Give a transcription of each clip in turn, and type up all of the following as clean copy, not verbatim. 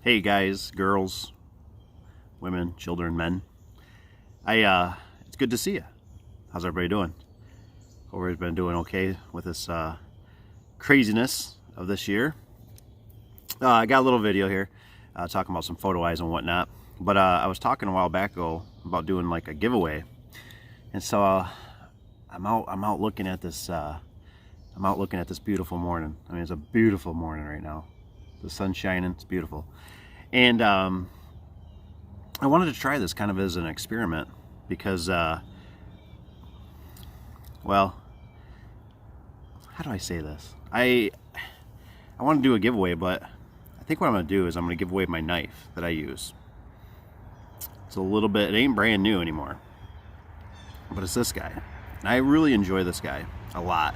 Hey guys, girls, women, children, men. It's good to see you. How's everybody doing? Hope everybody's been doing okay with this craziness of this year. I got a little video here talking about some photo eyes and whatnot. But I was talking a while back ago about doing like a giveaway, and so I'm out looking at this. I'm out looking at this beautiful morning. I mean, it's a beautiful morning right now. The sun's shining. It's beautiful. And I wanted to try this kind of as an experiment because, well, how do I say this? I want to do a giveaway, but I think what I'm going to do is I'm going to give away my knife that I use. It's a little bit, it ain't brand new anymore, but it's this guy. And I really enjoy this guy a lot.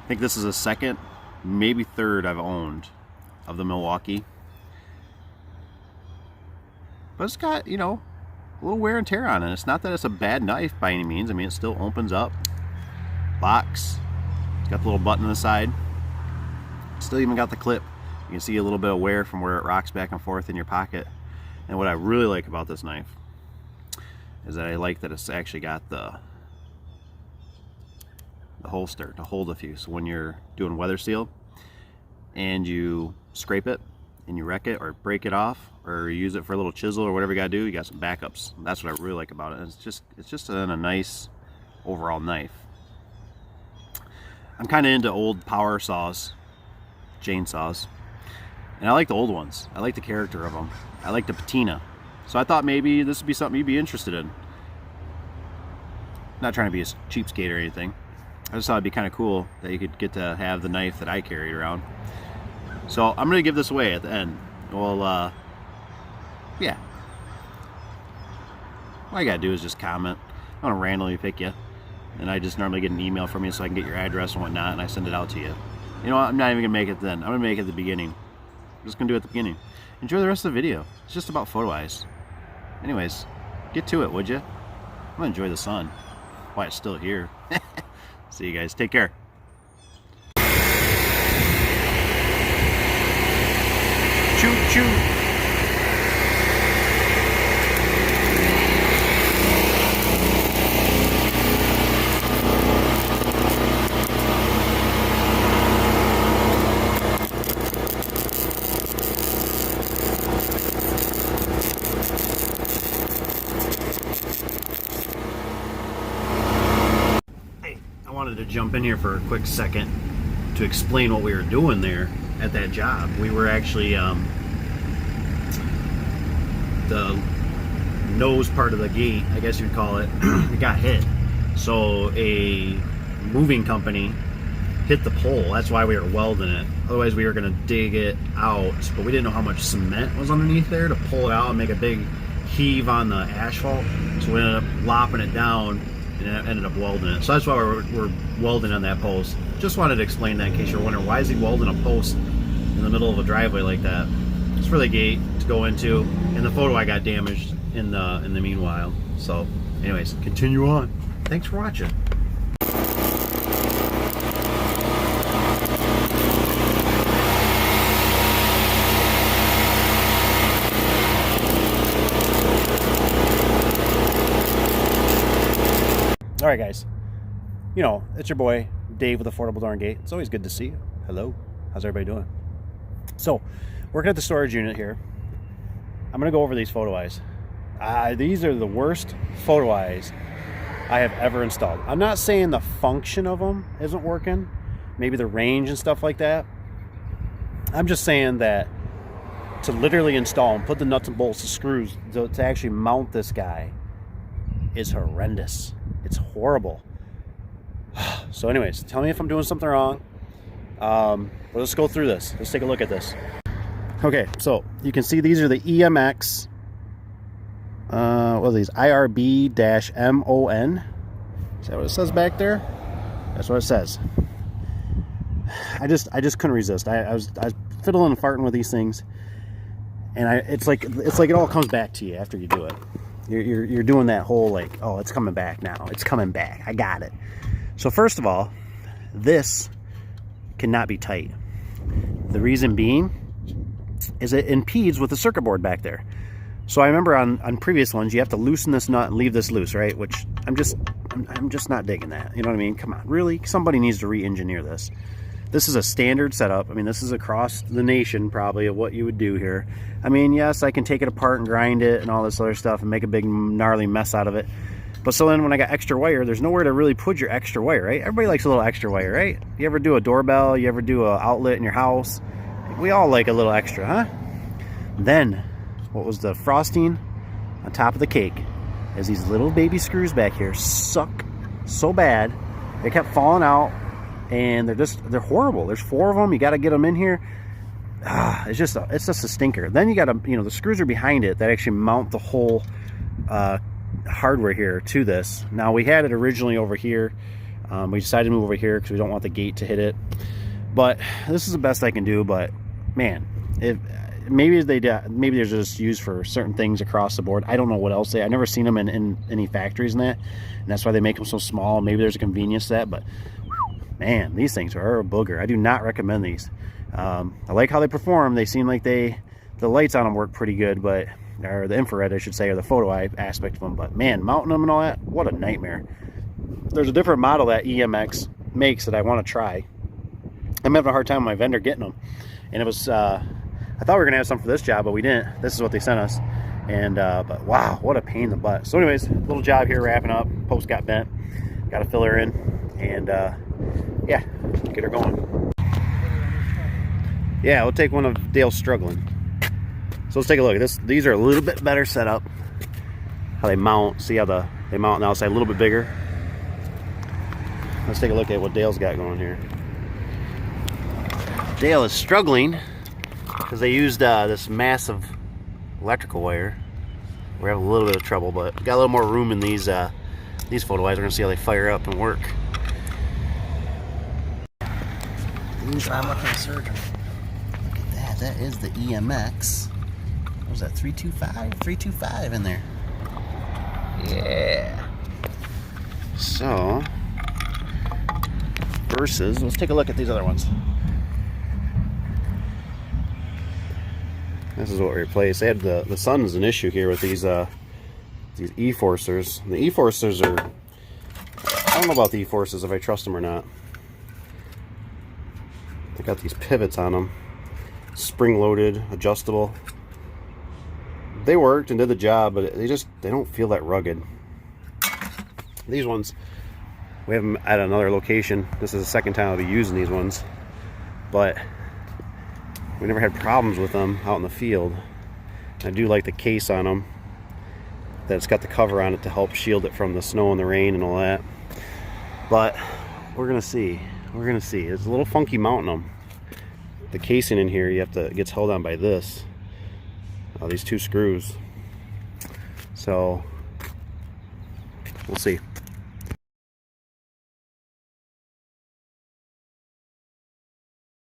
I think this is the second, maybe third I've owned of the Milwaukee. But it's got, you know, a little wear and tear on it. It's not that it's a bad knife by any means. I mean, it still opens up, locks. It's got the little button on the side. Still even got the clip. You can see a little bit of wear from where it rocks back and forth in your pocket. And what I really like about this knife is that I like that it's actually got the holster to hold a few. So when you're doing weather seal and you scrape it and you wreck it or break it off or use it for a little chisel or whatever you gotta do, you got some backups. And that's what I really like about it. And it's just a nice overall knife. I'm kind of into old power saws, chainsaws, and I like the old ones. I like the character of them. I like the patina. So I thought maybe this would be something you'd be interested in. Not trying to be a cheapskate or anything. I just thought it'd be kind of cool that you could get to have the knife that I carried around. So I'm going to give this away at the end. Well, yeah. All you got to do is just comment. I'm going to randomly pick you. And I just normally get an email from you so I can get your address and whatnot, and I send it out to you. You know what? I'm not even going to make it then. I'm going to make it at the beginning. I'm just going to do it at the beginning. Enjoy the rest of the video. It's just about photo eyes. Anyways, get to it, would you? I'm going to enjoy the sun while it's still here. See you guys. Take care. Choo choo. To jump in here for a quick second to explain what we were doing there at that job. We were actually the nose part of the gate, I guess you'd call it, it got hit. So a moving company hit the pole. That's why we were welding it. Otherwise we were going to dig it out, but we didn't know how much cement was underneath there to pull it out and make a big heave on the asphalt. So we ended up lopping it down and ended up welding it. So that's why we're welding on that post. Just wanted to explain that in case you're wondering, why is he welding a post in the middle of a driveway like that? It's for the gate to go into, and the photo I got damaged in the meanwhile. So anyways, continue on. Thanks for watching. All right, guys, you know, it's your boy, Dave with Affordable Door and Gate. It's always good to see you. Hello. How's everybody doing? So, working at the storage unit here. I'm going to go over these photo eyes. These are the worst photo eyes I have ever installed. I'm not saying the function of them isn't working. Maybe the range and stuff like that. I'm just saying that to literally install them, put the nuts and bolts, the screws, to actually mount this guy is horrendous. It's horrible. So anyways, tell me if I'm doing something wrong. Let's go through this. Let's take a look at this. Okay, so you can see these are the EMX. What are these? IRB-MON. Is that what it says back there? That's what it says. I just couldn't resist. I was fiddling and farting with these things, and it's like it all comes back to you after you do it. You're doing that whole like, oh, it's coming back now. It's coming back. I got it. So first of all, this cannot be tight. The reason being is it impedes with the circuit board back there. So I remember on previous ones, you have to loosen this nut and leave this loose, right? Which I'm just not digging that. You know what I mean? Come on, really? Somebody needs to re-engineer this. This is a standard setup. I mean, this is across the nation probably of what you would do here. I mean, yes, I can take it apart and grind it and all this other stuff and make a big gnarly mess out of it. But so then when I got extra wire, there's nowhere to really put your extra wire, right? Everybody likes a little extra wire, right? You ever do a doorbell? You ever do an outlet in your house? We all like a little extra, huh? Then, what was the frosting on top of the cake is these little baby screws back here suck so bad. They kept falling out, and they're horrible. There's 4 of them. You got to get them in here. It's just a stinker. Then you got to, you know, the screws are behind it that actually mount the whole hardware here to this. Now we had it originally over here. We decided to move over here because we don't want the gate to hit it. But this is the best I can do. But man, maybe they're just used for certain things across the board. I don't know what else I've never seen them in any factories and that, and that's why they make them so small. Maybe there's a convenience to that, but man, these things are a booger. I do not recommend these. I like how they perform. They seem like the lights on them work pretty good, but or the infrared, I should say, or the photo eye aspect of them. But man, mounting them and all that, what a nightmare. There's a different model that EMX makes that I want to try. I'm having a hard time with my vendor getting them, and it was I thought we were gonna have some for this job, but we didn't. This is what they sent us, and but wow, what a pain in the butt. So anyways, little job here wrapping up. Post got bent, got to fill her in, and yeah, get her going. Yeah, we'll take one of Dale's struggling. So let's take a look at this. These are a little bit better set up. How they mount. See how they mount on the outside a little bit bigger. Let's take a look at what Dale's got going here. Dale is struggling because they used this massive electrical wire. We're having a little bit of trouble, but got a little more room in these photo eyes. We're gonna see how they fire up and work. These I'm looking at surgery. Look at that. That is the EMX. What was that? 325? 325 in there. Yeah. So versus, let's take a look at these other ones. This is what we replaced. They had the sun's an issue here with these E-forcers. The E-forcers are, I don't know about the E-forcers if I trust them or not. They got these pivots on them, spring-loaded, adjustable. They worked and did the job, but they don't feel that rugged. These ones, we have them at another location. This is the second time I'll be using these ones, but we never had problems with them out in the field. I do like the case on them, that it's got the cover on it to help shield it from the snow and the rain and all that. But we're gonna see. We're gonna see. It's a little funky mounting them. The casing in here, it gets held on by this. These 2 screws. So we'll see.